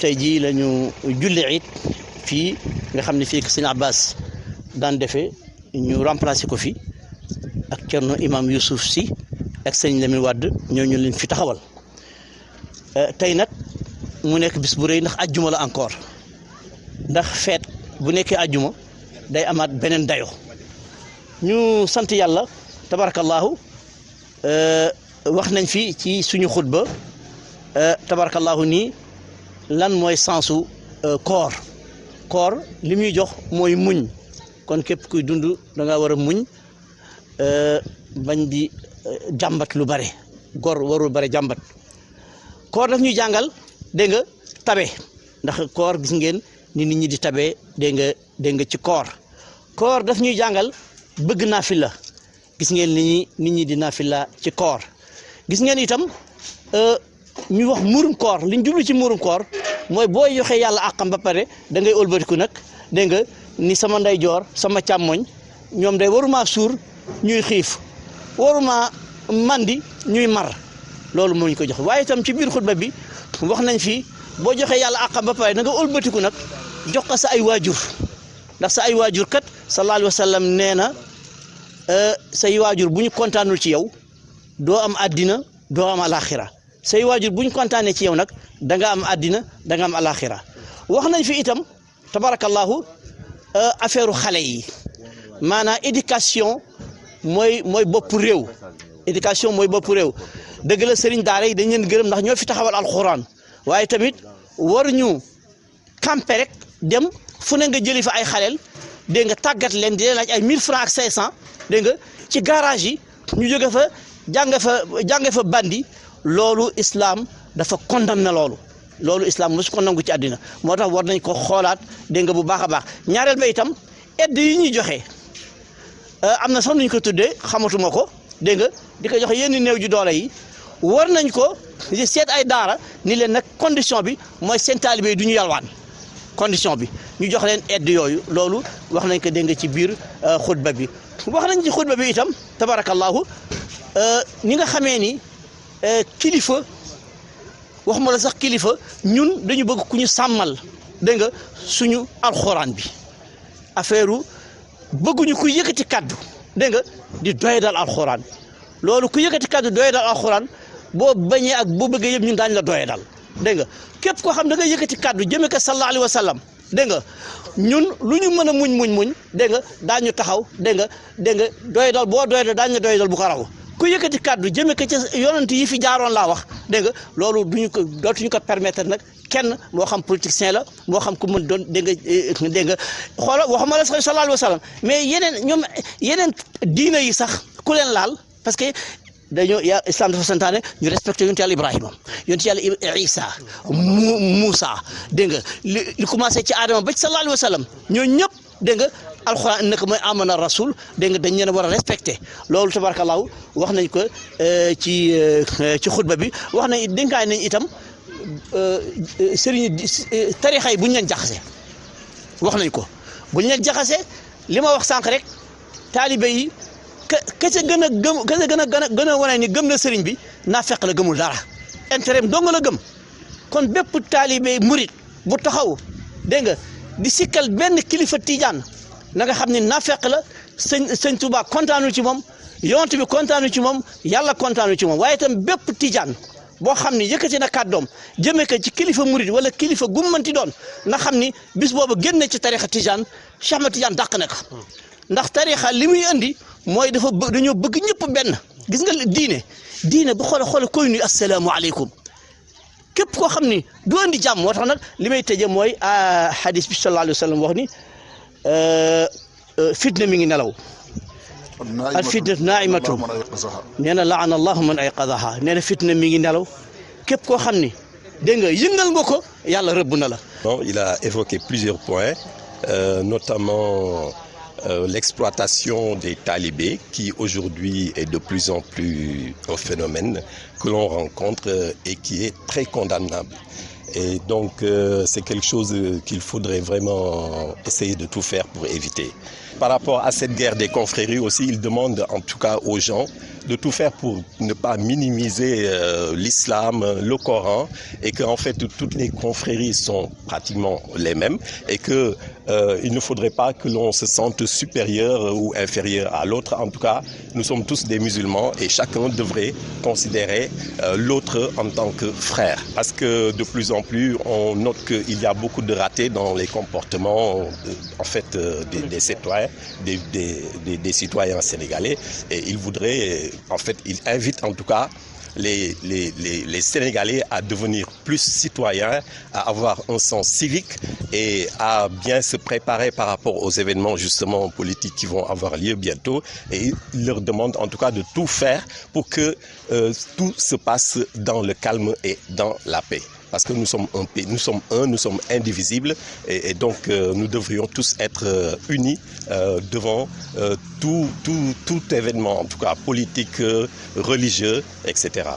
tey jii la ñu julli it fii nga xam ne fii ak sëñ Abbas daan defee ñu remplacé ko fi ak Cerno imam Youssouf Sy ak sëñ Lamine Wade ñooñu leen fi taxawal tey nag mu nekk bis bu rëy ndax ajjuma la encore ndax feet bu nekkee ajjuma day amaat beneen dayo ñu sant yàlla tabarakallahu wax nañ fi ci suñu xutba tabarakallahu nii lan mooy sensu koor li muy jox mooy muñ kon képp kuy dund da nga war a muñ bañ di jàmbat lu bare gor warul bare jàmbat koor daf ñuy jàngal dégg nga tabe ndax koor gis ngeen ni nit ñi di tabe dégg nga ci koor daf ñuy jàngal bëgg naafila gis ngeen ni nit ñi di naafila ci koor gis ngeen itam ñu wax murum koor li ñu jublu ci murum koor mooy booy joxe yàlla àqam ba pare da ngay ëlbatiku nag dégg nga ni sama ndeyjoor sama càmmoñ ñoom day waruma suur ñuy xiif waruma mandi ñuy mar loolu moo ñu ko jox waaye itam ci biir xutba bi wax nañ fi boo joxee yàlla àqam ba pare da nga ëlbatiku nag jox ko sa ay waajur ndax sa ay waajur kat sallallahu alayhi wa sallam nee na say waajur bu ñu kontaanul ci yow doo am àddina doo am alaxira say waajur bu ñu kontaanee ci yow nag da nga am àddina da nga am alaxira wax nañ fi itam tabarakallahu affaire xale yi maanaam éducation mooy bopp réew éducation mooy bopp réew dëgg la sëriñ daara yi dañ leen gërëm ndax ñoo fi taxawal alxuraan waaye tamit waruñu camper rek dem fu ne nga jëli fa ay xaleel dégg nga tàggat leen di leen laaj ay 1000 francs ak 500 dégg nga ci garage yi ñu jóge fa jànge fa bandi loolu islam dafa condamné loolu islam mosu ko nangu ci àddina moo tax war nañ ko xoolaat dégg nga bu baax a baax ñaareel ba itam aide yi ñuy joxe am na sax nuñ ko tuddee xamatuma ko dégg nga di ko joxe yenn néew ju doole yi war nañ ko seet ay daara ni leen nag condition bi mooy seen taalibe yi du ñu yalwaan condition bi ñu jox leen aide yooyu loolu wax nañ ko dégg nga ci biir xutba bi wax nañ ci xutba bi itam tabarakallahu ni nga xamee ni kilifa waxuma la sax kilifa ñun dañu bëgg ku ñu sàmmal dégg nga suñu alxuraan bi affaire bëgguñu ku yëkkati kaddu dégg nga di doy dal alxuraan loolu ku yëkkati kaddu doy dal alxuraan boo bañee ak boo bëggee yëpp ñun daañu la doy dal dégg nga képp koo xam da nga yëkkati kaddu jëme ko sallallahu alayhi wa sallam dégg nga ñun lu ñu mën a muñ dégg nga daañu taxaw dégg nga doy dal boo doy dal daañu la doy dal bu ko raw ku yëkkati kaddu jëme ko ca yonent yi fi jaaroon laa wax dégg nga loolu dootuñu ko permettre nag kenn moo xam politicien la moo xam ku mën doon dégg nga xoola waxuma la sax sallallahu alayhi wa sallam mais yeneen diina yi sax ku leen laal parce que dañoo islam dafa santaane ñu respecté yonent yàlla Ibrahima yonent yàlla Isa Moussa dégg nga li commencé ci Adama ba ci sallallahu alayhi wa sallam ñooñu ñëpp dégg nga alxuraan nag mooy amana rasul dégg nga dañ leen war a respecté loolu tabarakallahu wax nañ ko ci xutba bi wax nañ dénkaay nañ itam sëriñ tarixa yi bu ñu leen jaxase wax nañ ko bu ñu leen jaxase li ma wax sànq rek taalibe yi ka ca gën a gëm ka ca gën a wane ni gëm na sëriñ bi naa fekk la gëmul dara intérêt dong la gëm kon bépp taalibe murit bu taxaw dégg nga di sikkal benn kilifa tijaan na nga xam ne naa fekk la sëñ Tuubaa kontaanu ci moom yonent bi kontaanu ci moom yàlla kontaanu ci moom waaye itam bépp tijaan boo xam ni yëkkati na kàddoom jëmee ko ci kilifa murit wala kilifa gummanti doon na xam ni bis boobu génne ci tarixa tijaan Cheikh Ahmad Tijaan dàq na ko ndax tarixa li muy andi mooy dañoo bëgg ñëpp benn gis nga diine bu xoole koy nuyu asalaamaaleykum képp koo xam ni du andi jàmm moo tax nag li may tëjee mooy hadis bi sallallahu alayhi wa sallam wax ni fitna mi ngi nelaw al fitnatu naaimatun nee na laana allahu man ayqadaha nee na fitna mi ngi nelaw képp koo xam ni dégg nga yëngal nga ko yàlla rëbb na la. Il a évoqué plusieurs points notamment l'exploitation des talibés qui aujourd'hui est de plus en plus un phénomène que l'on rencontre et qui est très condamnable. Et donc c'est quelque chose qu'il faudrait vraiment essayer de tout faire pour éviter. Par rapport à cette guerre des confréries aussi, il demande en tout cas aux gens de tout faire pour ne pas minimiser l'islam, le Coran, et qu'en fait toutes les confréries sont pratiquement les mêmes et que il ne faudrait pas que l'on se sente supérieur ou inférieur à l'autre. En tout cas, nous sommes tous des musulmans et chacun devrait considérer l'autre en tant que frère. Parce que de plus en plus, on note qu'il y a beaucoup de ratés dans les comportements en fait, des citoyens, des citoyens sénégalais. Et il voudrait, en fait, il invite en tout cas les Sénégalais à devenir plus citoyens, à avoir un sens civique et à bien se préparer par rapport aux événements justement politiques qui vont avoir lieu bientôt. Et il leur demande en tout cas de tout faire pour que tout se passe dans le calme et dans la paix. Parce que nous sommes un pays, nous sommes indivisibles et donc nous devrions tous être unis devant tout événement, en tout cas politique, religieux, etc.